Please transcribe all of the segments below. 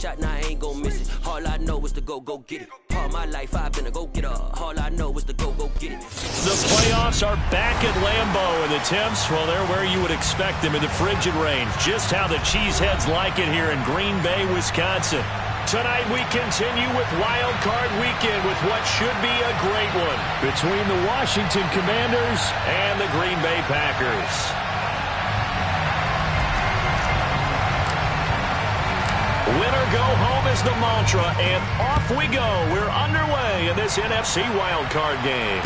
shot, now I ain't gon' miss it. All I know is to go get it. All my life I've been a go-getter. All I know is to go get it. The playoffs are back at Lambeau, and the temps, well, they're where you would expect them in the frigid range. Just how the Cheeseheads like it here in Green Bay, Wisconsin. Tonight we continue with Wild Card Weekend with what should be a great one between the Washington Commanders and the Green Bay Packers. Winner go home is the mantra, and off we go. We're underway in this NFC Wild Card game.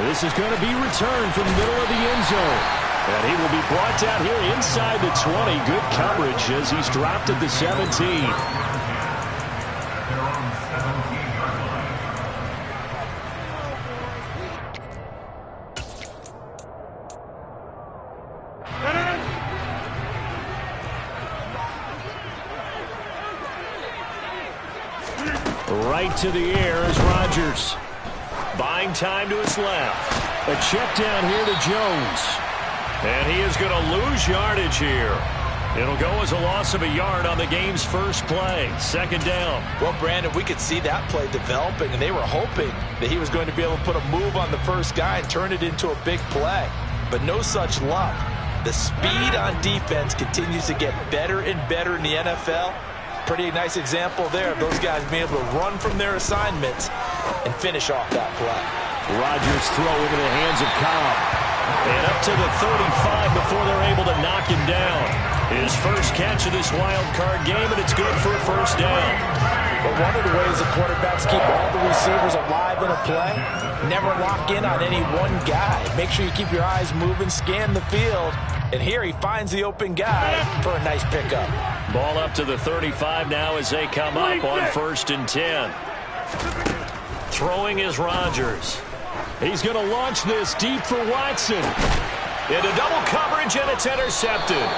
This is going to be returned from the middle of the end zone. And he will be brought down here inside the 20. Good coverage as he's dropped at the 17. Right to the air is Rodgers. Buying time to his left. A check down here to Jones. And he is going to lose yardage here. It'll go as a loss of a yard on the game's first play. Second down. Well, Brandon, we could see that play developing, and they were hoping that he was going to be able to put a move on the first guy and turn it into a big play. But no such luck. The speed on defense continues to get better and better in the NFL. Pretty nice example there of those guys being able to run from their assignments and finish off that play. Rodgers throw into the hands of Cobb. And up to the 35 before they're able to knock him down. His first catch of this wild card game, and it's good for a first down. But one of the ways the quarterbacks keep all the receivers alive in a play, never lock in on any one guy. Make sure you keep your eyes moving, scan the field. And here he finds the open guy for a nice pickup. Ball up to the 35 now as they come up on 1st and 10. Throwing is Rodgers. He's going to launch this deep for Watson. Into double coverage, and it's intercepted.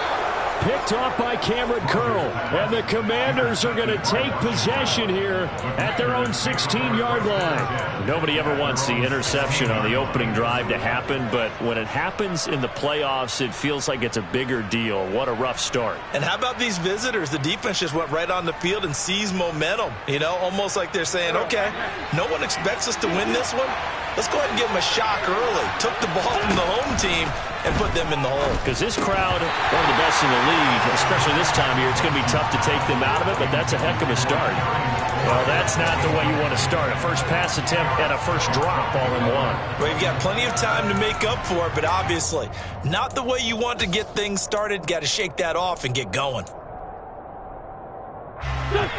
Picked off by Cameron Curl. And the Commanders are going to take possession here at their own 16-yard line. Nobody ever wants the interception on the opening drive to happen, but when it happens in the playoffs, it feels like it's a bigger deal. What a rough start. And how about these visitors? The defense just went right on the field and seized momentum. You know, almost like they're saying, okay, no one expects us to win this one. Let's go ahead and give them a shock early. Took the ball from the home team and put them in the hole. Because this crowd, one of the best in the league, especially this time of year, it's going to be tough to take them out of it, but that's a heck of a start. Well, that's not the way you want to start. A first pass attempt and a first drop all in one. Well, you've got plenty of time to make up for it, but obviously not the way you want to get things started. Got to shake that off and get going.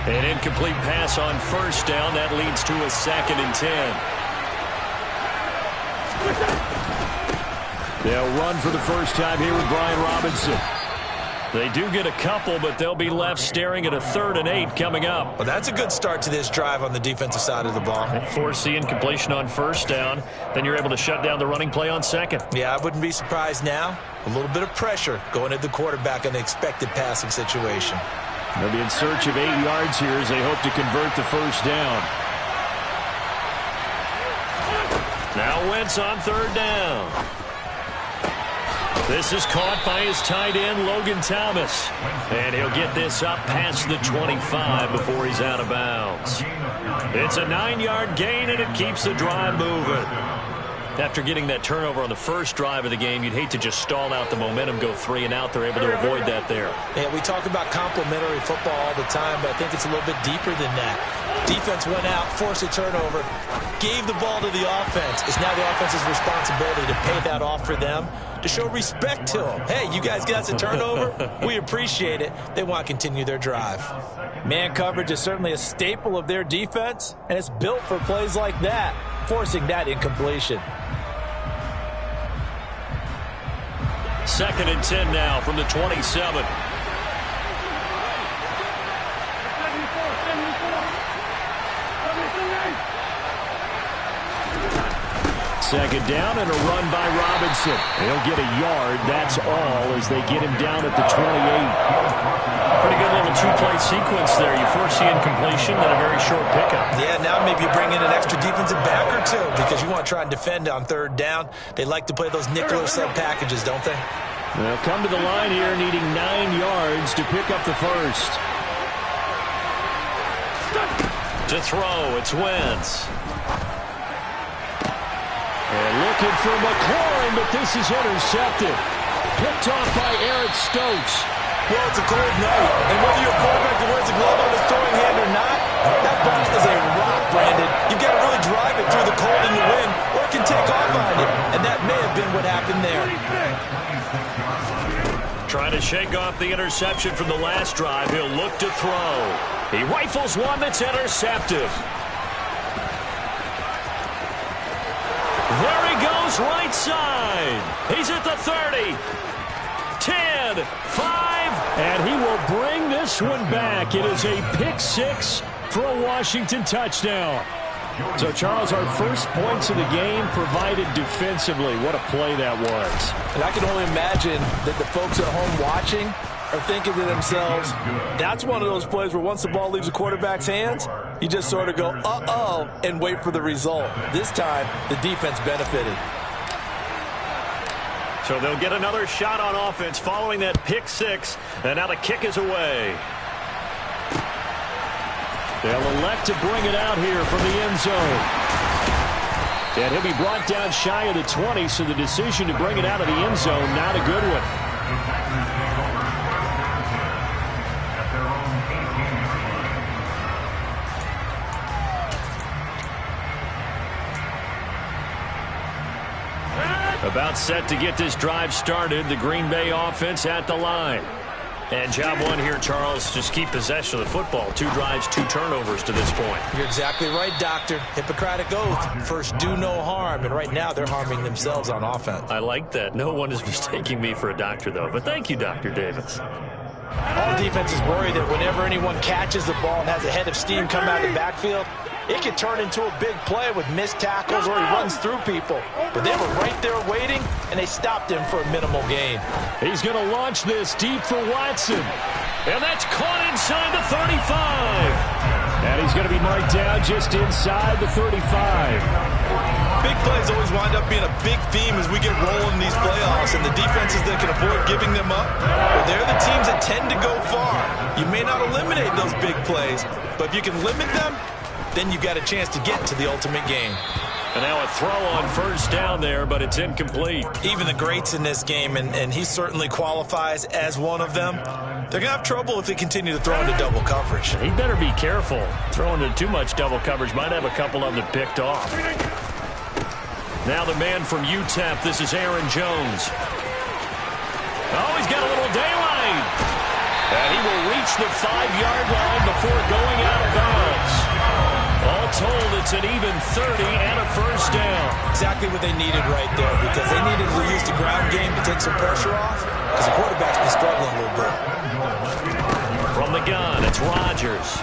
An incomplete pass on first down. That leads to a 2nd and 10. They'll run for the first time here with Brian Robinson. They do get a couple, but they'll be left staring at a 3rd and 8 coming up. Well, that's a good start to this drive on the defensive side of the ball. Force the incompletion on first down. Then you're able to shut down the running play on second. Yeah, I wouldn't be surprised now. A little bit of pressure going at the quarterback in the expected passing situation. They'll be in search of 8 yards here as they hope to convert the first down. Now Wentz on 3rd down. This is caught by his tight end, Logan Thomas. And he'll get this up past the 25 before he's out of bounds. It's a 9-yard gain, and it keeps the drive moving. After getting that turnover on the first drive of the game, you'd hate to just stall out the momentum, go 3 and out. They're able to avoid that there. Yeah, we talk about complementary football all the time, but I think it's a little bit deeper than that. Defense went out, forced a turnover, gave the ball to the offense. It's now the offense's responsibility to pay that off for them, to show respect to them. Hey, you guys got a turnover? We appreciate it. They want to continue their drive. Man coverage is certainly a staple of their defense, and it's built for plays like that, forcing that incompletion. 2nd and 10 now from the 27. Second down and a run by Robinson. He'll get a yard, that's all, as they get him down at the 28. Pretty good little 2-play sequence there. You force the incompletion, then a very short pickup. Yeah, now maybe you bring in an extra defensive back or two because you want to try and defend on 3rd down. They like to play those nickel or sub packages, don't they? They'll come to the line here needing 9 yards to pick up the first. To throw, it's Wentz. And looking for McLaurin, but this is intercepted. Picked off by Eric Stokes. Well, it's a cold night, and whether you're a quarterback that wears a glove on his throwing hand or not, that ball is a rock, Brandon. You've got to really drive it through the cold and the wind, or it can take off on you, and that may have been what happened there. Trying to shake off the interception from the last drive. He'll look to throw. He rifles one that's intercepted. There he goes, right side. He's at the 30. 10, 5, and he will bring this one back. It is a pick six for a Washington touchdown. So, Charles, our first points of the game provided defensively. What a play that was. And I can only imagine that the folks at home watching are thinking to themselves, that's one of those plays where once the ball leaves the quarterback's hands, you just sort of go, uh-oh, and wait for the result. This time, the defense benefited. So they'll get another shot on offense following that pick six, and now the kick is away. They'll elect to bring it out here from the end zone. And he'll be brought down shy of the 20, so the decision to bring it out of the end zone, not a good one. About set to get this drive started. The Green Bay offense at the line. And job one here, Charles, just keep possession of the football. 2 drives, 2 turnovers to this point. You're exactly right, Doctor. Hippocratic oath. First, do no harm. And right now, they're harming themselves on offense. I like that. No one is mistaking me for a doctor, though. But thank you, Dr. Davis. All defenses worry that whenever anyone catches the ball and has a head of steam come out of the backfield, it could turn into a big play with missed tackles or he runs through people. But they were right there waiting, and they stopped him for a minimal gain. He's going to launch this deep for Watson. And that's caught inside the 35. And he's going to be marked down just inside the 35. Big plays always wind up being a big theme as we get rolling in these playoffs, and the defenses that can avoid giving them up, well, they're the teams that tend to go far. You may not eliminate those big plays, but if you can limit them, then you've got a chance to get to the ultimate game. And now a throw on first down there, but it's incomplete. Even the greats in this game, and he certainly qualifies as one of them, they're going to have trouble if they continue to throw into double coverage. He better be careful. Throwing into too much double coverage might have a couple of them picked off. Now the man from UTEP, this is Aaron Jones. Oh, he's got a little daylight. And he will reach the 5-yard line before going out of bounds. All told, it's an even 30 and a first down. Exactly what they needed right there, because they needed to use the ground game to take some pressure off, because the quarterback's been struggling a little bit. From the gun, it's Rodgers.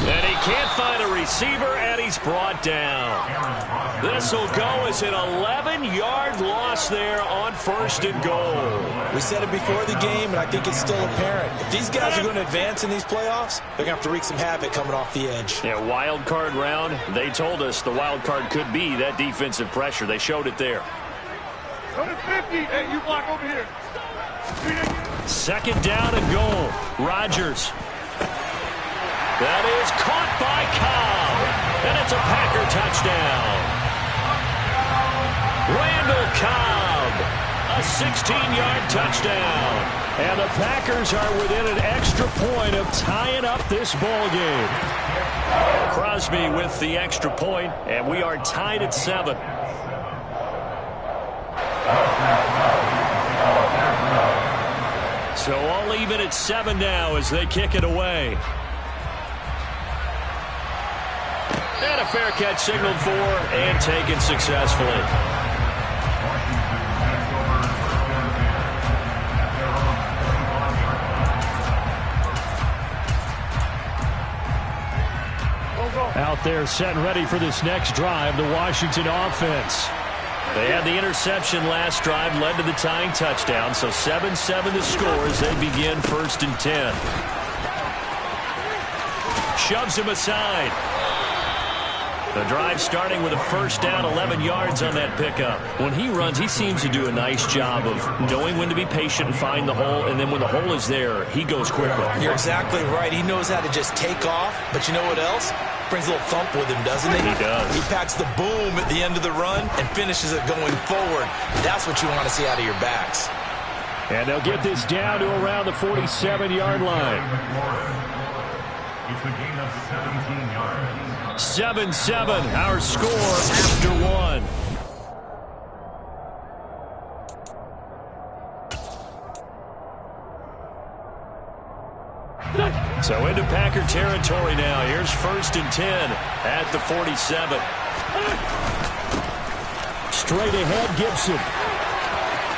And he can't find a receiver, and he's brought down. This will go as an 11-yard loss there on first and goal. We said it before the game, and I think it's still apparent. If these guys are going to advance in these playoffs, they're going to have to wreak some havoc coming off the edge. Yeah, wild card round. They told us the wild card could be that defensive pressure. They showed it there. Number 50, hey, you block over here. Second down and goal. Rodgers. That is caught by Cobb. And it's a Packer touchdown. Randall Cobb, a 16-yard touchdown. And the Packers are within an extra point of tying up this ball game. Crosby with the extra point, and we are tied at 7. So all even at 7 now as they kick it away. And a fair catch signaled for and taken successfully. Out there set and ready for this next drive, the Washington offense. They had the interception last drive, led to the tying touchdown, so 7-7 the score as they begin first and 10. Shoves him aside. The drive starting with a first down, 11 yards on that pickup. When he runs, he seems to do a nice job of knowing when to be patient and find the hole, and then when the hole is there, he goes quickly. You're exactly right. He knows how to just take off, but you know what else? Brings a little thump with him, doesn't he? He does. He packs the boom at the end of the run and finishes it going forward. That's what you want to see out of your backs. And they'll get this down to around the 47-yard line. It's a gain of 17 yards. 7-7, our score after one. So into Packer territory now. Here's 1st and 10 at the 47. Straight ahead, Gibson.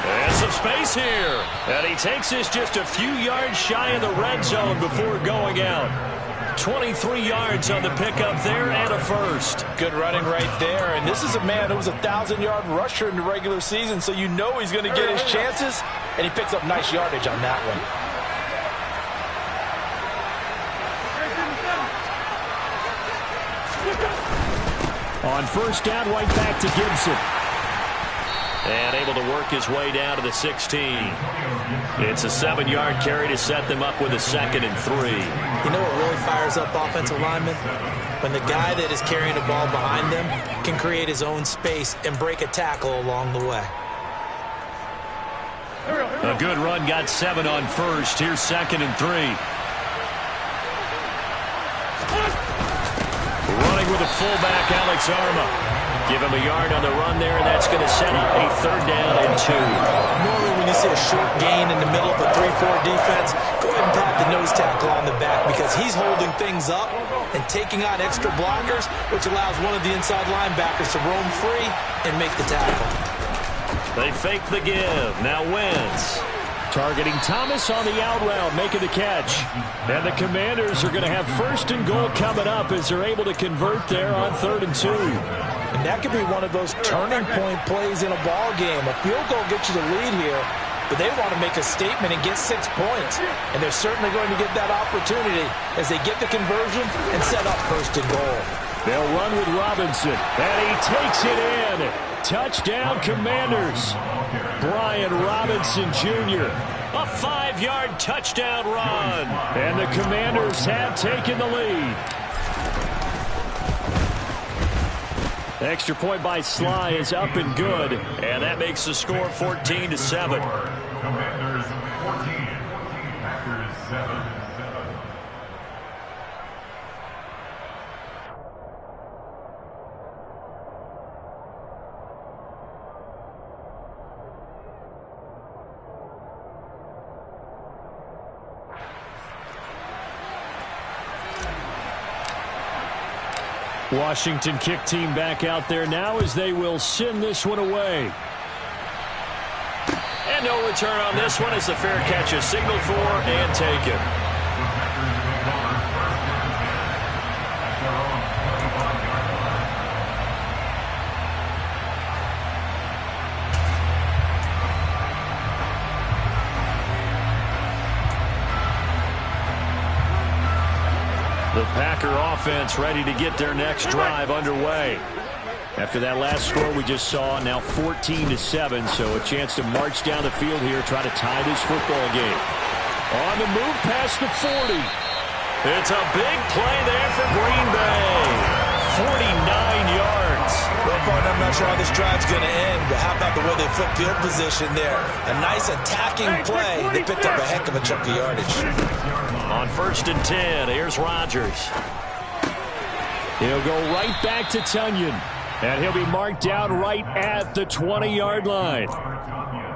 And some space here. And he takes this just a few yards shy of the red zone before going out. 23 yards on the pickup there and a first. Good running right there. And this is a man who was a 1,000-yard rusher in the regular season, so you know he's going to get his chances. And he picks up nice yardage on that one. On first down, right back to Gibson. And able to work his way down to the 16. It's a 7-yard carry to set them up with a 2nd and 3. You know what really fires up offensive linemen? When the guy that is carrying the ball behind them can create his own space and break a tackle along the way. A good run, got 7 on first. Here's 2nd and 3. Running with a fullback, Alex Arma. Give him a yard on the run there, and that's going to set up a 3rd down and 2. Normally when you see a short gain in the middle of a 3-4 defense, go ahead and pat the nose tackle on the back because he's holding things up and taking on extra blockers, which allows one of the inside linebackers to roam free and make the tackle. They fake the give. Now Wentz. Targeting Thomas on the out route, making the catch. And the Commanders are going to have 1st and goal coming up as they're able to convert there on 3rd and 2. And that could be one of those turning point plays in a ball game. A field goal gets you the lead here, but they want to make a statement and get 6 points. And they're certainly going to get that opportunity as they get the conversion and set up 1st and goal. They'll run with Robinson, and he takes it in. Touchdown, Commanders. Brian Robinson Jr. A 5-yard touchdown run. And the Commanders have taken the lead. Extra point by Sly is up and good, and that makes the score 14-7. Commanders 14, Packers 7. Washington kick team back out there now as they will send this one away. And no return on this one as the fair catch is signaled for and taken. The Packer offense ready to get their next drive underway. After that last score we just saw, now 14-7, so a chance to march down the field here, try to tie this football game. On the move past the 40. It's a big play there for Green Bay. 49 yards. Well, partner, I'm not sure how this drive's going to end, but how about the way they flip field position there? A nice attacking play. They picked up a heck of a chunk of yardage. On 1st and 10, here's Rodgers. He'll go right back to Tunyon. And he'll be marked down right at the 20-yard line.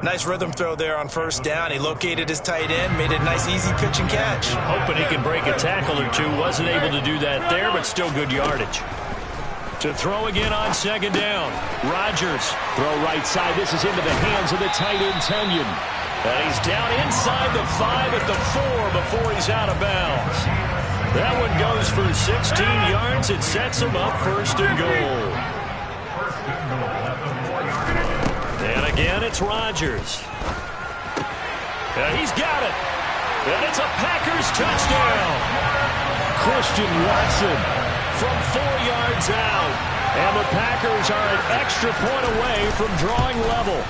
Nice rhythm throw there on 1st down. He located his tight end, made it a nice easy pitch and catch. Hoping he can break a tackle or two. Wasn't able to do that there, but still good yardage. To throw again on 2nd down. Rodgers. Throw right side. This is into the hands of the tight end, Tunyon. And he's down inside the 5 at the 4 before he's out of bounds. That one goes for 16 yards. It sets him up 1st and goal. And again, it's Rodgers. And he's got it. And it's a Packers touchdown. Christian Watson from 4 yards out. And the Packers are an extra point away from drawing level.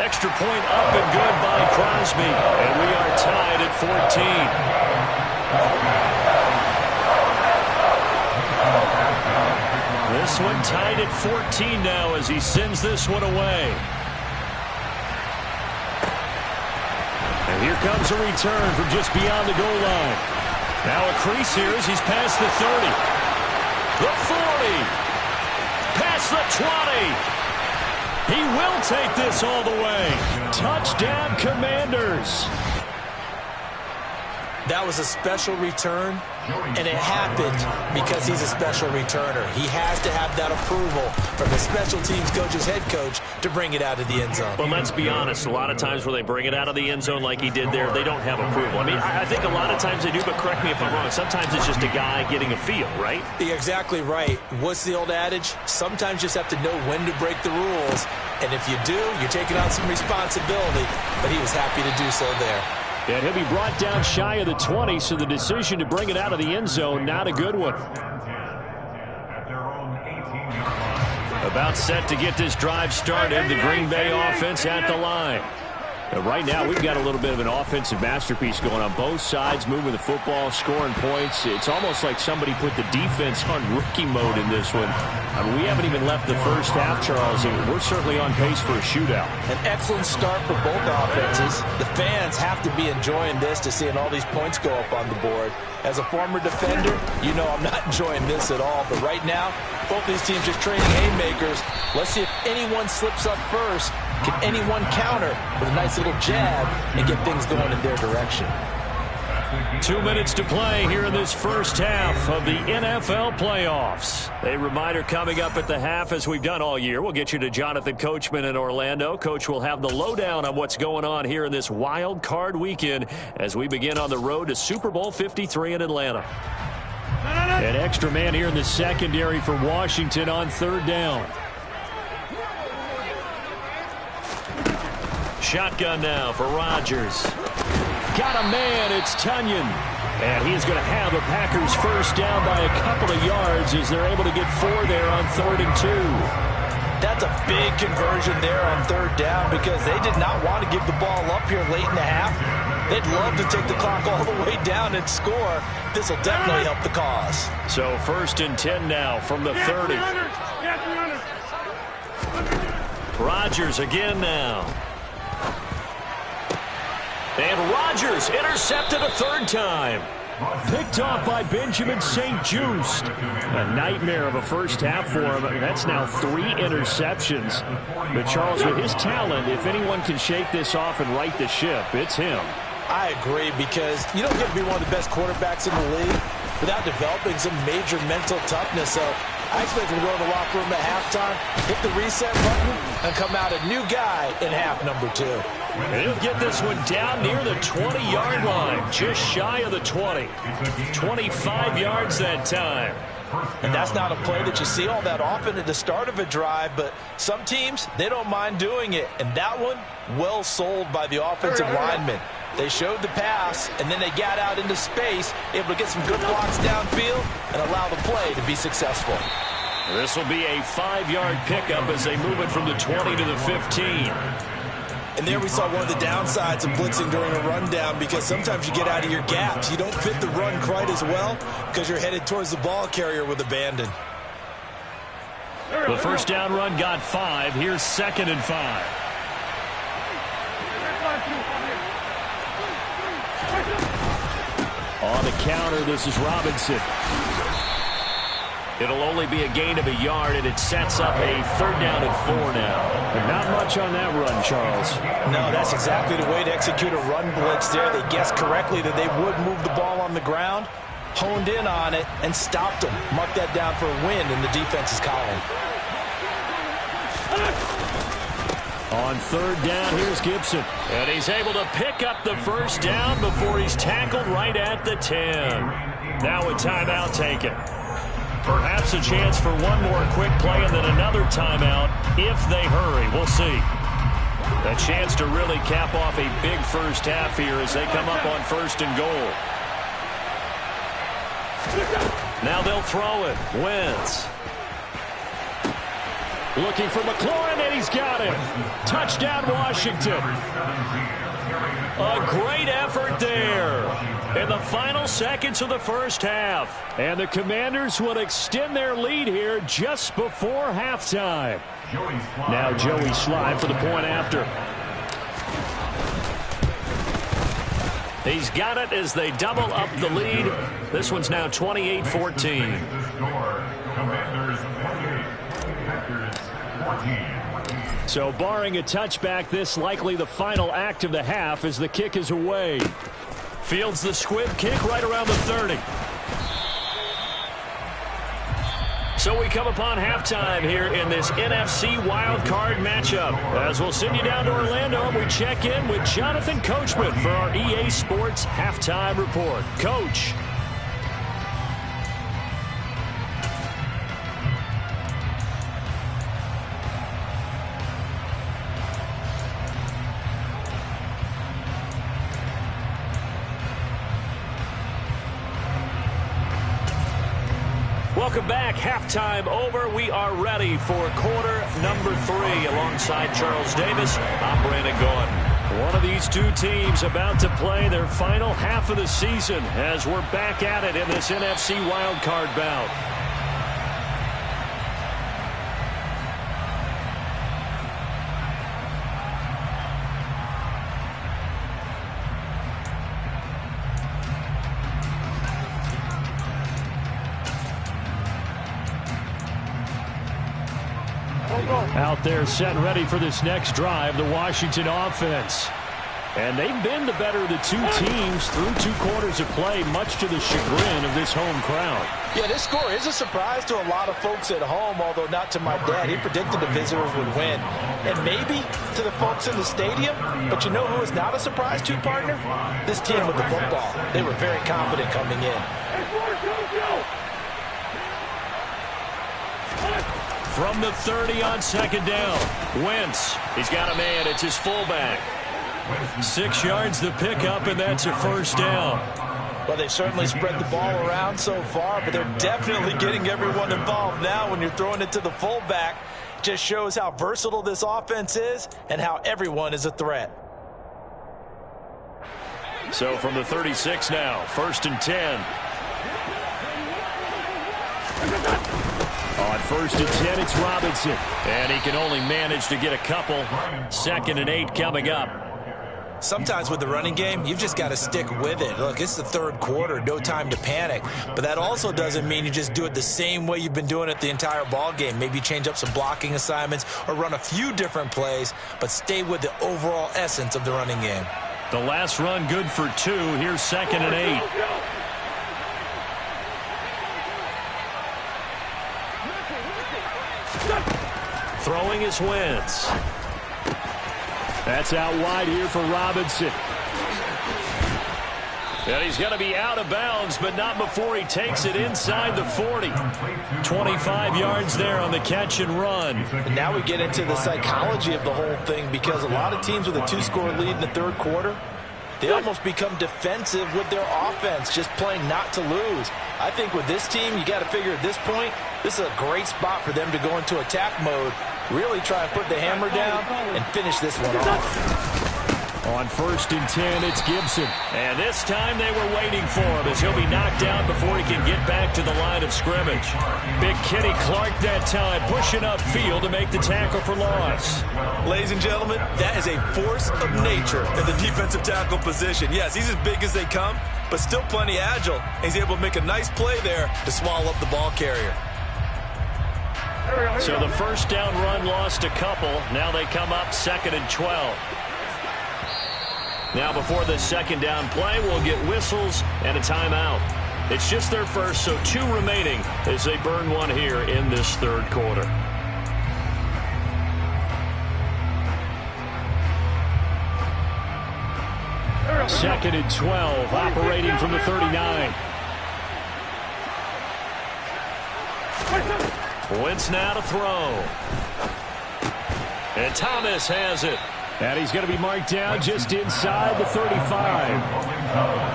Extra point up and good by Crosby. And we are tied at 14. This one tied at 14 now as he sends this one away. And here comes a return from just beyond the goal line. Now a crease here as he's past the 30. The 40. Past the 20. He will take this all the way. Touchdown, Commanders. That was a special return, and it happened because he's a special returner. He has to have that approval from the special teams coach's head coach to bring it out of the end zone. But let's be honest, a lot of times where they bring it out of the end zone like he did there, they don't have approval. I mean, I think a lot of times they do, but correct me if I'm wrong. Sometimes it's just a guy getting a feel, right? You're exactly right. What's the old adage? Sometimes you just have to know when to break the rules, and if you do, you're taking on some responsibility, but he was happy to do so there. And he'll be brought down shy of the 20, so the decision to bring it out of the end zone, not a good one. About set to get this drive started, the Green Bay offense at the line. And right now, we've got a little bit of an offensive masterpiece going on both sides, moving the football, scoring points. It's almost like somebody put the defense on rookie mode in this one. I mean, we haven't even left the first half, Charles, and we're certainly on pace for a shootout. An excellent start for both offenses. The fans have to be enjoying this to seeing all these points go up on the board. As a former defender, you know I'm not enjoying this at all. But right now, both these teams just trading haymakers. Let's see if anyone slips up first. Can anyone counter with a nice little jab and get things going in their direction? 2 minutes to play here in this first half of the NFL playoffs. A reminder coming up at the half, as we've done all year. We'll get you to Jonathan Coachman in Orlando. Coach will have the lowdown on what's going on here in this wild card weekend as we begin on the road to Super Bowl 53 in Atlanta. An extra man here in the secondary for Washington on third down. Shotgun now for Rodgers. Got a man, it's Tunyon. And he's going to have the Packers first down by a couple of yards as they're able to get 4 there on 3rd and 2. That's a big conversion there on third down because they did not want to give the ball up here late in the half. They'd love to take the clock all the way down and score. This will definitely help the cause. So 1st and 10 now from the 30. Rodgers again now. And Rodgers intercepted a 3rd time. Picked off by Benjamin St-Juste. A nightmare of a first half for him. That's now 3 interceptions. But Charles, with his talent, if anyone can shake this off and right the ship, it's him. I agree, because you don't get to be one of the best quarterbacks in the league without developing some major mental toughness. So I expect him to go in the locker room at halftime, hit the reset button, and come out a new guy in half number 2. And he'll get this one down near the 20-yard line, just shy of the 20. 25 yards that time. And that's not a play that you see all that often at the start of a drive, but some teams, they don't mind doing it. And that one, well sold by the offensive lineman. They showed the pass, and then they got out into space, able to get some good blocks downfield and allow the play to be successful. This will be a 5-yard pickup as they move it from the 20 to the 15. And there we saw one of the downsides of blitzing during a rundown, because sometimes you get out of your gaps. You don't fit the run quite as well because you're headed towards the ball carrier with abandon. The first down run got 5. Here's 2nd and 5. On the counter, this is Robinson. It'll only be a gain of a yard, and it sets up a 3rd down and 4 now. But not much on that run, Charles. No, that's exactly the way to execute a run blitz there. They guessed correctly that they would move the ball on the ground, honed in on it, and stopped them. Mark that down for a win in the defense's column. On 3rd down, here's Gibson. And he's able to pick up the first down before he's tackled right at the 10. Now a timeout taken. Perhaps a chance for one more quick play and then another timeout if they hurry. We'll see. A chance to really cap off a big first half here as they come up on 1st and goal. Now they'll throw it. Wentz. Looking for McLaurin, and he's got him. Touchdown, Washington. A great effort there in the final seconds of the first half. And the Commanders will extend their lead here just before halftime. Now Joey Slide for the point after. He's got it as they double up the lead. This one's now 28-14. So barring a touchback, this likely the final act of the half as the kick is away. Fields the squib kick right around the 30. So we come upon halftime here in this NFC Wild Card matchup. As we'll send you down to Orlando, and we check in with Jonathan Coachman for our EA Sports Halftime Report. Coach. Welcome back. Halftime over. We are ready for quarter number 3 alongside Charles Davis. I'm Brandon Gordon. One of these two teams about to play their final half of the season as we're back at it in this NFC wildcard bout. Out there set and ready for this next drive, the Washington offense. And they've been the better of the two teams through 2 quarters of play, much to the chagrin of this home crowd. Yeah, this score is a surprise to a lot of folks at home, although not to my dad. He predicted the visitors would win. And maybe to the folks in the stadium, but you know who is not a surprise to, partner? This team with the football. They were very confident coming in. From the 30 on second down, Wentz. He's got a man. It's his fullback. 6 yards the pickup, and that's a first down. Well, they've certainly spread the ball around so far, but they're definitely getting everyone involved now when you're throwing it to the fullback. Just shows how versatile this offense is and how everyone is a threat. So from the 36 now, 1st and 10. On 1st and 10, it's Robinson. And he can only manage to get a couple. 2nd and 8 coming up. Sometimes with the running game, you've just got to stick with it. Look, it's the 3rd quarter, no time to panic. But that also doesn't mean you just do it the same way you've been doing it the entire ball game. Maybe change up some blocking assignments or run a few different plays, but stay with the overall essence of the running game. The last run good for 2. Here's 2nd and 8. Throwing is Wentz. That's out wide here for Robinson. And he's going to be out of bounds, but not before he takes it inside the 40. 25 yards there on the catch and run. And now we get into the psychology of the whole thing, because a lot of teams with a 2-score lead in the 3rd quarter, they almost become defensive with their offense, just playing not to lose. I think with this team, you got to figure at this point, this is a great spot for them to go into attack mode, really try and put the hammer down and finish this one off. On 1st and 10, it's Gibson. And this time they were waiting for him as he'll be knocked down before he can get back to the line of scrimmage. Big Kenny Clark that time pushing upfield to make the tackle for loss. Ladies and gentlemen, that is a force of nature in the defensive tackle position. Yes, he's as big as they come, but still plenty agile. He's able to make a nice play there to swallow up the ball carrier. So the first down run lost a couple. Now they come up 2nd and 12. Now before the 2nd down play, we'll get whistles and a timeout. It's just their first, so 2 remaining as they burn one here in this 3rd quarter. Second and 12, operating from the 39. Wentz now to throw. And Thomas has it. And he's going to be marked down just inside the 35.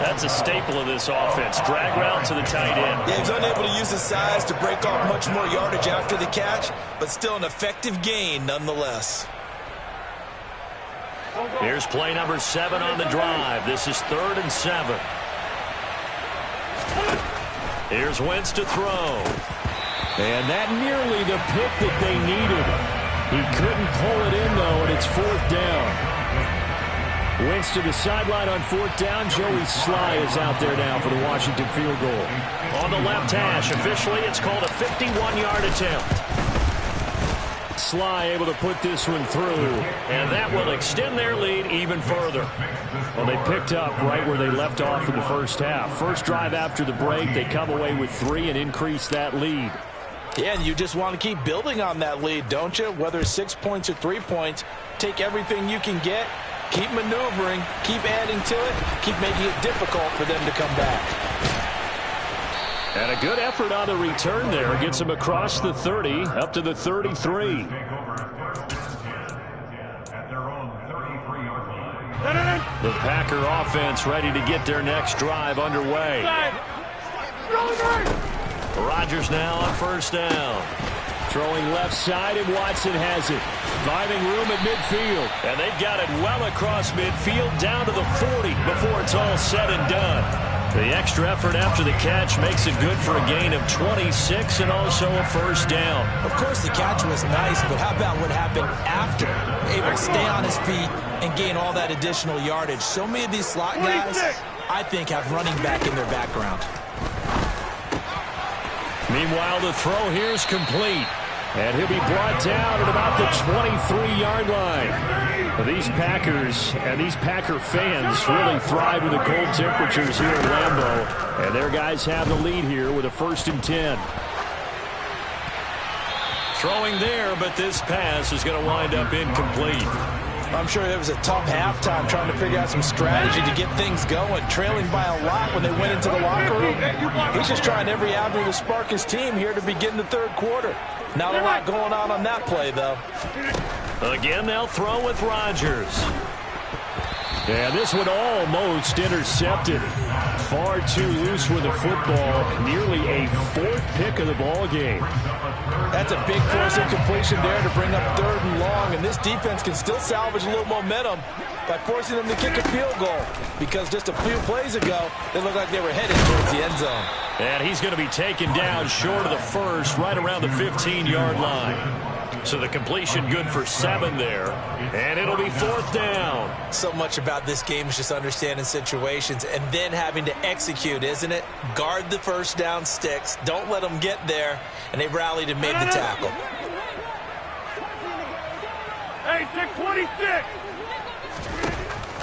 That's a staple of this offense. Drag route to the tight end. Yeah, he's unable to use his size to break off much more yardage after the catch, but still an effective gain nonetheless. Here's play number 7 on the drive. This is 3rd and 7. Here's Wentz to throw. And that nearly the pick that they needed. He couldn't pull it in, though, and it's 4th down. Wentz to the sideline on 4th down. Joey Sly is out there now for the Washington field goal. On the left hash, officially, it's called a 51-yard attempt. Sly able to put this one through, and that will extend their lead even further. Well, they picked up right where they left off in the first half. First drive after the break, they come away with 3 and increase that lead. Yeah, and you just want to keep building on that lead, don't you? Whether it's 6 points or 3 points, take everything you can get, keep maneuvering, keep adding to it, keep making it difficult for them to come back. And a good effort on the return there. Gets him across the 30, up to the 33. The Packer offense ready to get their next drive underway. Rodgers now on 1st down. Throwing left side, and Watson has it. Finding room at midfield. And they've got it well across midfield down to the 40 before it's all said and done. The extra effort after the catch makes it good for a gain of 26 and also a 1st down. Of course, the catch was nice, but how about what happened after? Able to stay on his feet and gain all that additional yardage. So many of these slot guys, I think, have running back in their background. Meanwhile, the throw here is complete. And he'll be brought down at about the 23-yard line. These Packers and these Packer fans really thrive with the cold temperatures here at Lambeau. And their guys have the lead here with a 1st and 10. Throwing there, but this pass is going to wind up incomplete. I'm sure it was a tough halftime trying to figure out some strategy to get things going, trailing by a lot when they went into the locker room. He's just trying every avenue to spark his team here to begin the 3rd quarter. Not a lot going on that play, though. Again, they'll throw with Rodgers. And this one almost intercepted. Far too loose with the football. Nearly a 4th pick of the ball game. That's a big force incompletion there to bring up 3rd and long. And this defense can still salvage a little momentum by forcing them to kick a field goal. Because just a few plays ago, they looked like they were headed towards the end zone. And he's going to be taken down short of the 1st, right around the 15-yard line. So the completion good for 7 there. And it'll be 4th down. So much about this game is just understanding situations and then having to execute, isn't it? Guard the 1st down sticks. Don't let them get there. And they rallied and made the tackle. Hey, 626.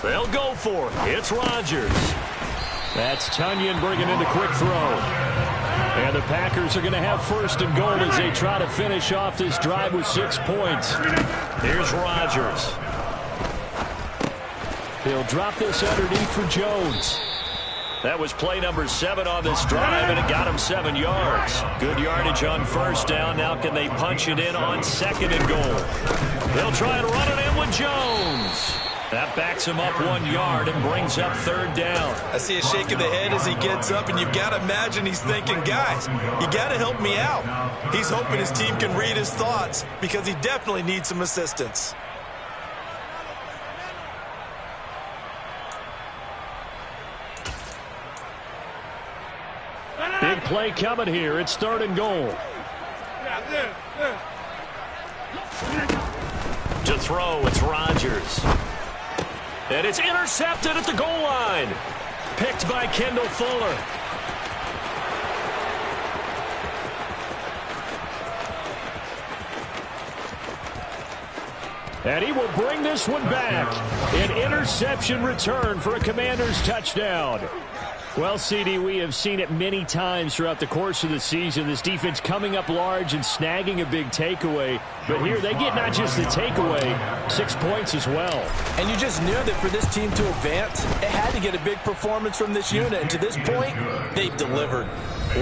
They'll go for it. It's Rodgers. That's Tunyon bringing in the quick throw. And the Packers are going to have 1st and goal as they try to finish off this drive with 6 points. Here's Rodgers. He'll drop this underneath for Jones. That was play number 7 on this drive, and it got him 7 yards. Good yardage on 1st down. Now can they punch it in on 2nd and goal? They'll try and run it in with Jones. That backs him up 1 yard and brings up 3rd down. I see a shake of the head as he gets up, and you've got to imagine he's thinking, guys, you got to help me out. He's hoping his team can read his thoughts because he definitely needs some assistance. Big play coming here. It's 3rd and goal. To throw, it's Rodgers. And it's intercepted at the goal line. Picked by Kendall Fuller. And he will bring this one back. An interception return for a Commanders touchdown. Well, CD, we have seen it many times throughout the course of the season. This defense coming up large and snagging a big takeaway. But here they get not just the takeaway, 6 points as well. And you just knew that for this team to advance, it had to get a big performance from this unit. And to this point, they've delivered.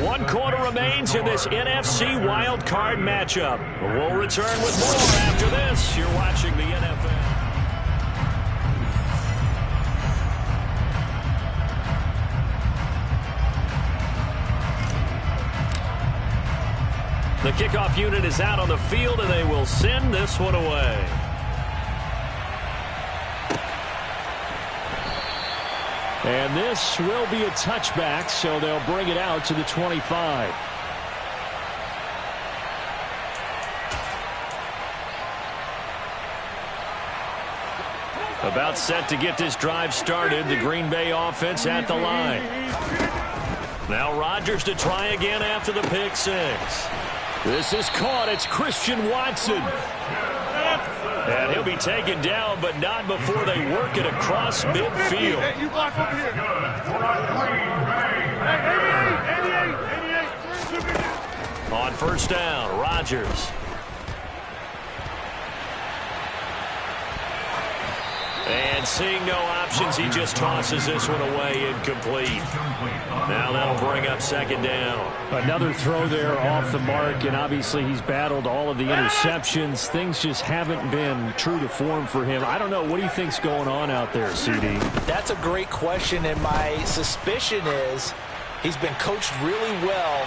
1 quarter remains in this NFC wild card matchup. We'll return with more after this. You're watching the NFL. The kickoff unit is out on the field, and they will send this one away. And this will be a touchback, so they'll bring it out to the 25. About set to get this drive started. The Green Bay offense at the line. Now Rodgers to try again after the pick six. This is caught. It's Christian Watson. And he'll be taken down, but not before they work it across midfield. Hey, you block over here. Hey, 88. On first down, Rodgers. And seeing no options, he just tosses this one away, incomplete. Now that'll bring up second down. Another throw there off the mark, and obviously he's battled all of the interceptions. Things just haven't been true to form for him. I don't know. What do you think's going on out there, CD? That's a great question, and my suspicion is he's been coached really well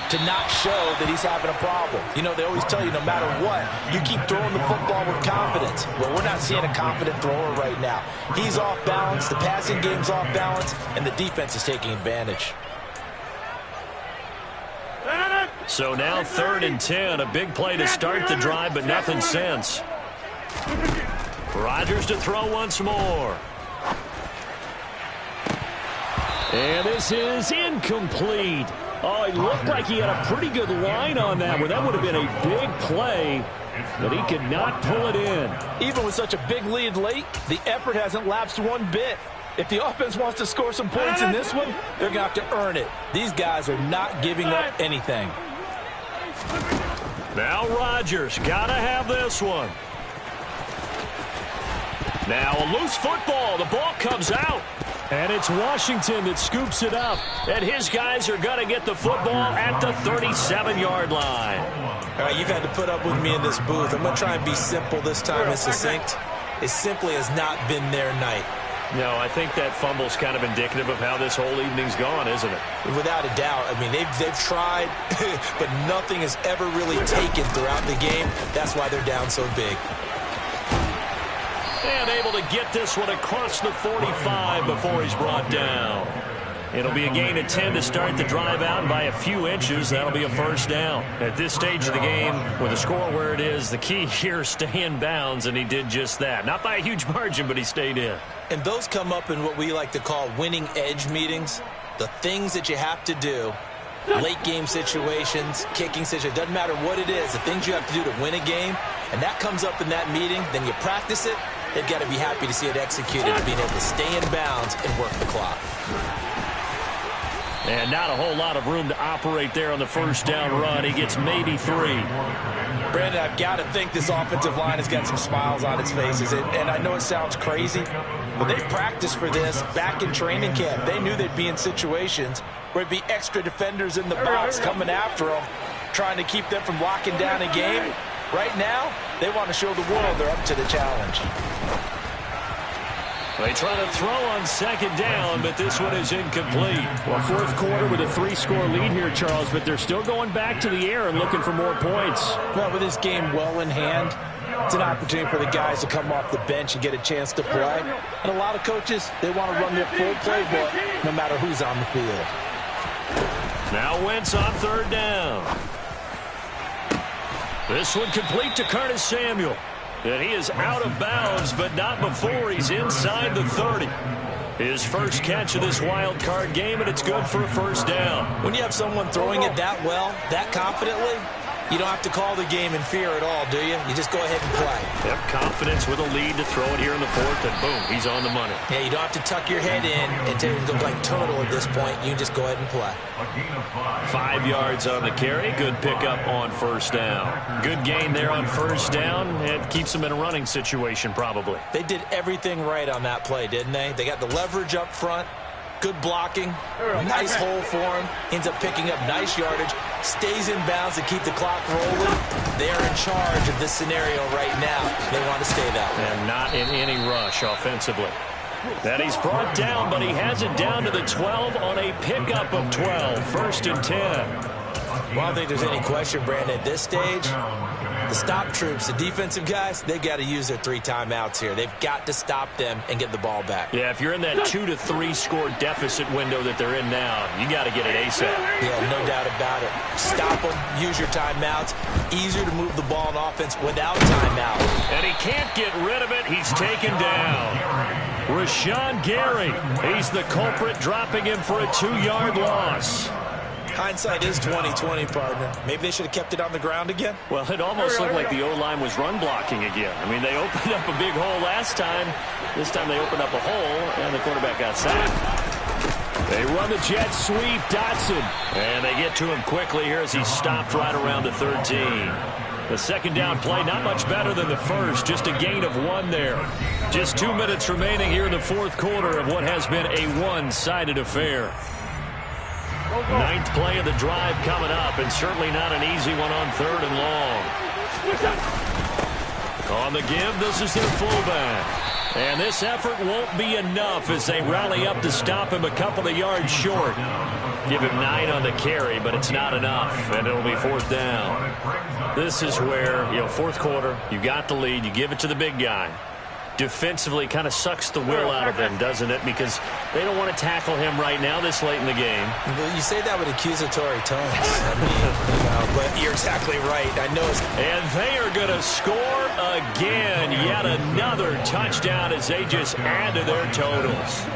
to not show that he's having a problem. You know, they always tell you no matter what, you keep throwing the football with confidence. Well, we're not seeing a confident thrower right now. He's off balance, the passing game's off balance, and the defense is taking advantage. So now 3rd and 10, a big play to start the drive, but nothing since. Rodgers to throw once more. And this is incomplete. Oh, it looked like he had a pretty good line on that one. That would have been a big play, but he could not pull it in. Even with such a big lead late, the effort hasn't lapsed one bit. If the offense wants to score some points in this one, they're going to have to earn it. These guys are not giving up anything. Now Rodgers, got to have this one. Now a loose football. The ball comes out. And it's Washington that scoops it up. And his guys are going to get the football at the 37-yard line. All right, you've had to put up with me in this booth. I'm going to try and be simple this time and succinct. It simply has not been their night. No, I think that fumble's kind of indicative of how this whole evening's gone, isn't it? Without a doubt. I mean, they've tried, but nothing has ever really taken throughout the game. That's why they're down so big. And able to get this one across the 45 before he's brought down. It'll be a gain of 10 to start the drive out, and by a few inches, that'll be a first down. At this stage of the game, with the score where it is, the key here is stay in bounds, and he did just that. Not by a huge margin, but he stayed in. And those come up in what we like to call winning edge meetings. The things that you have to do, late game situations, kicking situations, doesn't matter what it is, the things you have to do to win a game, and that comes up in that meeting, then you practice it. They've got to be happy to see it executed, being able to stay in bounds and work the clock. And not a whole lot of room to operate there on the first down run. He gets maybe 3. Brandon, I've got to think this offensive line has got some smiles on its faces. And I know it sounds crazy, but they practiced for this back in training camp. They knew they'd be in situations where it'd be extra defenders in the box coming after them, trying to keep them from locking down a game. Right now, they want to show the world they're up to the challenge. They try to throw on second down, but this one is incomplete. Well, fourth quarter with a 3-score lead here, Charles, but they're still going back to the air and looking for more points. Well, with this game well in hand, it's an opportunity for the guys to come off the bench and get a chance to play. And a lot of coaches, they want to run their full playbook no matter who's on the field. Now Wentz on third down. This one complete to Curtis Samuel. And he is out of bounds, but not before he's inside the 30. His first catch of this wild card game, and it's good for a first down. When you have someone throwing it that well, that confidently, you don't have to call the game in fear at all, do you? You just go ahead and play. Yep, confidence with a lead to throw it here in the fourth, and boom, he's on the money. Yeah, you don't have to tuck your head in and go like turtle at this point. You can just go ahead and play. 5 yards on the carry. Good pickup on first down. Good gain there on first down. It keeps them in a running situation probably. They did everything right on that play, didn't they? They got the leverage up front. Good blocking, nice hole for him, ends up picking up nice yardage, stays in bounds to keep the clock rolling. They're in charge of this scenario right now. They want to stay that way. And not in any rush offensively. That he's brought down, but he has it down to the 12 on a pickup of 12. First and 10. Well, I don't think there's any question, Brandon, at this stage, the stop troops, the defensive guys, they got to use their 3 timeouts here. They've got to stop them and get the ball back. Yeah, if you're in that 2 to 3 score deficit window that they're in now, you got to get it ASAP. Yeah, no doubt about it. Stop them, use your timeouts. Easier to move the ball on offense without timeout. And he can't get rid of it. He's taken down. Rashawn Gary, he's the culprit, dropping him for a 2-yard loss. Hindsight is 20/20, partner. Maybe they should have kept it on the ground again. Well, it almost looked like the O-line was run blocking again. I mean, they opened up a big hole last time. This time they opened up a hole, and the quarterback got sacked. They run the jet sweep, Dotson. And they get to him quickly here as he stopped right around the 13. The second down play, not much better than the first, just a gain of 1 there. Just 2 minutes remaining here in the fourth quarter of what has been a one-sided affair. 9th play of the drive coming up, and certainly not an easy one on 3rd and long. On the give, this is their fullback. And this effort won't be enough as they rally up to stop him a couple of yards short. Give him 9 on the carry, but it's not enough, and it'll be 4th down. This is where, fourth quarter, you got the lead, you give it to the big guy. Defensively kind of sucks the will out of him, doesn't it? Because they don't want to tackle him right now this late in the game. Well, you say that with accusatory tones. I mean, but you're exactly right. I know it's... And they are going to score again. Yet another touchdown as they just add to their totals.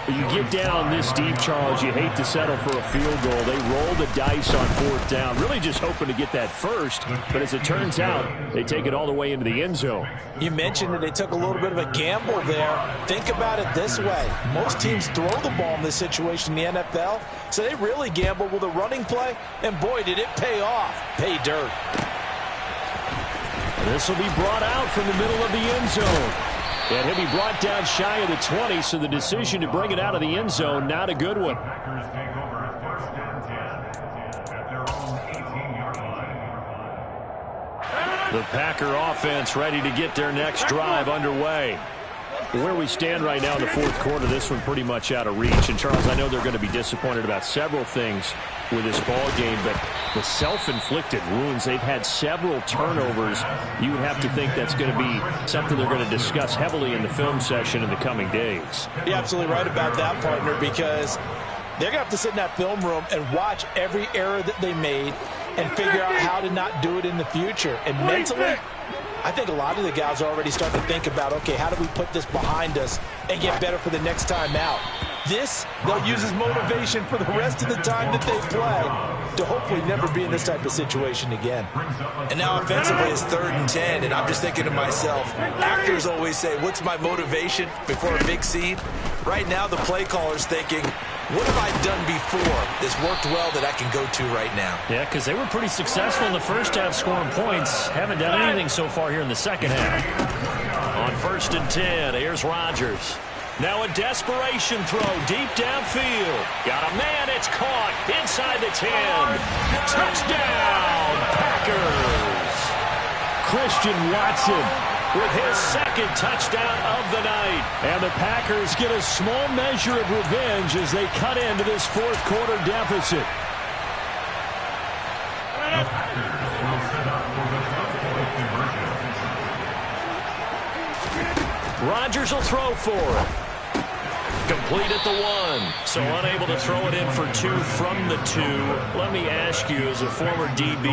You get down this deep, Charles, you hate to settle for a field goal. They roll the dice on 4th down, really just hoping to get that first. But as it turns out, they take it all the way into the end zone. You mentioned that they took a little bit of a gamble there. Think about it this way. Most teams throw the ball in this situation in the NFL, so they really gamble with a running play, and boy, did it pay off. Pay dirt. This will be brought out from the middle of the end zone. And he'll be brought down shy of the 20, so the decision to bring it out of the end zone, not a good one. Packers take over 1st and 10 at their own 18-yard line. The Packer offense ready to get their next drive underway. Where we stand right now in the fourth quarter, this one pretty much out of reach. And, Charles, I know they're going to be disappointed about several things with this ball game, but the self-inflicted wounds, they've had several turnovers. You would have to think that's going to be something they're going to discuss heavily in the film session in the coming days. You're absolutely right about that, partner, because they're going to have to sit in that film room and watch every error that they made and figure out how to not do it in the future. And mentally, I think a lot of the guys are already starting to think about, okay, how do we put this behind us and get better for the next time out? This, they'll use as motivation for the rest of the time that they play to hopefully never be in this type of situation again. And now offensively it's 3rd and 10, and I'm just thinking to myself, actors always say, what's my motivation before a big scene? Right now the play caller's thinking, what have I done before that's worked well that I can go to right now? Yeah, because they were pretty successful in the first half scoring points. Haven't done anything so far here in the second half. On 1st and 10, here's Rodgers. Now a desperation throw deep downfield. Got a man, it's caught inside the 10. Touchdown, Packers. Christian Watson with his second touchdown of the night. And the Packers get a small measure of revenge as they cut into this fourth quarter deficit. Rodgers will throw for it. Complete at the 1. So unable to throw it in for 2 from the 2. Let me ask you, as a former DB,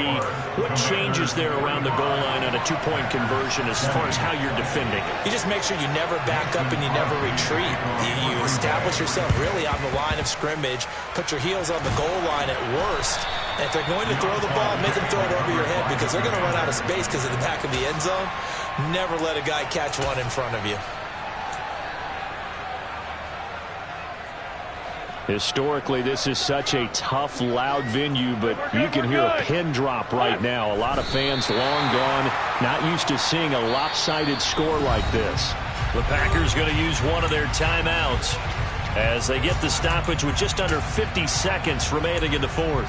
what changes there around the goal line on a 2-point conversion as far as how you're defending it? You just make sure you never back up and you never retreat. You establish yourself really on the line of scrimmage, put your heels on the goal line at worst. And if they're going to throw the ball, make them throw it over your head because they're going to run out of space because of the back of the end zone. Never let a guy catch one in front of you. Historically, this is such a tough, loud venue, but you can hear a pin drop right now. A lot of fans long gone, not used to seeing a lopsided score like this. The Packers going to use one of their timeouts as they get the stoppage with just under 50 seconds remaining in the fourth.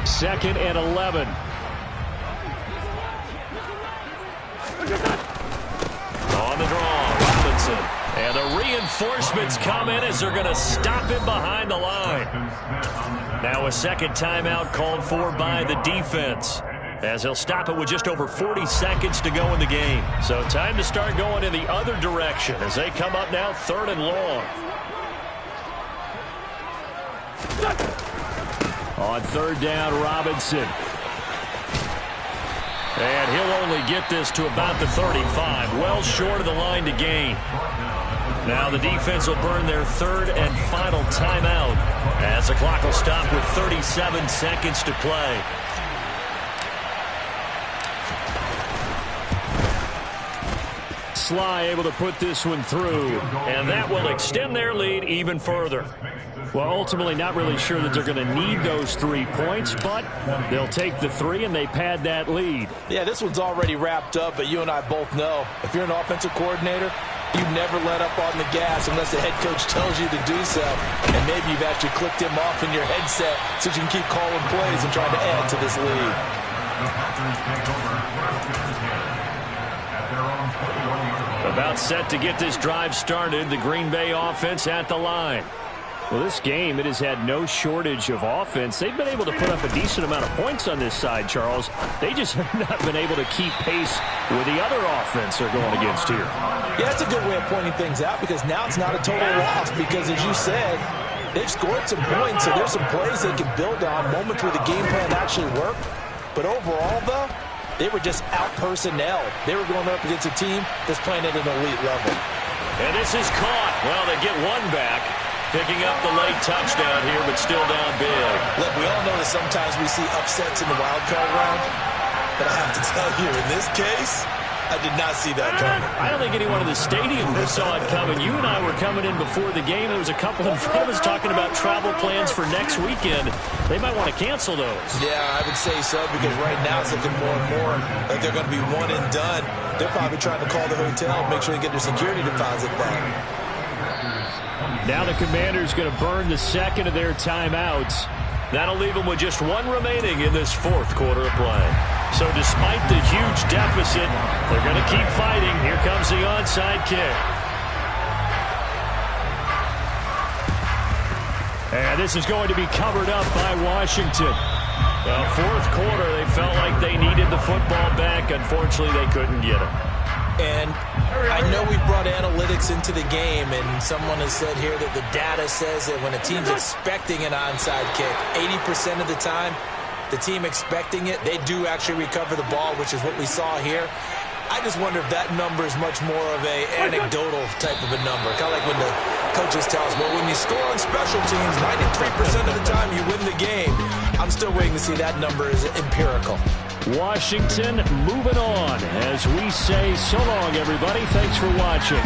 2nd and 11. On the draw, Robinson. And the reinforcements come in as they're going to stop him behind the line. Now a second timeout called for by the defense, as he'll stop it with just over 40 seconds to go in the game. So time to start going in the other direction as they come up now 3rd and long. On 3rd down, Robinson. And he'll only get this to about the 35, well short of the line to gain. Now the defense will burn their 3rd and final timeout as the clock will stop with 37 seconds to play. Sly able to put this one through, and that will extend their lead even further. Well, ultimately not really sure that they're going to need those 3 points, but they'll take the 3 and they pad that lead. Yeah, this one's already wrapped up, but you and I both know if you're an offensive coordinator, you never let up on the gas unless the head coach tells you to do so. And maybe you've actually clicked him off in your headset so you can keep calling plays and trying to add to this lead. About set to get this drive started, the Green Bay offense at the line. Well, this game, it has had no shortage of offense. They've been able to put up a decent amount of points on this side, Charles. They just have not been able to keep pace with the other offense they're going against here. Yeah, that's a good way of pointing things out because now it's not a total loss because, as you said, they've scored some points, so there's some plays they can build on, moments where the game plan actually worked. But overall, though, they were just out-personnel. They were going up against a team that's playing at an elite level. And this is caught. Well, they get one back. Picking up the late touchdown here, but still down big. Look, we all know that sometimes we see upsets in the wild card round, but I have to tell you, in this case, I did not see that coming. I don't think anyone in the stadium saw it coming. You and I were coming in before the game. There was a couple in front of us talking about travel plans for next weekend. They might want to cancel those. Yeah, I would say so, because right now it's looking more and more like they're going to be one and done. They're probably trying to call the hotel and make sure they get their security deposit back. Now the Commanders going to burn the second of their timeouts. That'll leave them with just one remaining in this 4th quarter of play. So despite the huge deficit, they're going to keep fighting. Here comes the onside kick. And this is going to be covered up by Washington. Well, 4th quarter, they felt like they needed the football back. Unfortunately, they couldn't get it. And I know we brought analytics into the game, and someone has said here that the data says that when a team's expecting an onside kick, 80% of the time, the team expecting it, they do actually recover the ball, which is what we saw here. I just wonder if that number is much more of a anecdotal type of a number. Kind of like when the coaches tell us, well, when you score on special teams, 93% of the time you win the game. I'm still waiting to see that number is empirical. Washington moving on as we say so long, everybody. Thanks for watching.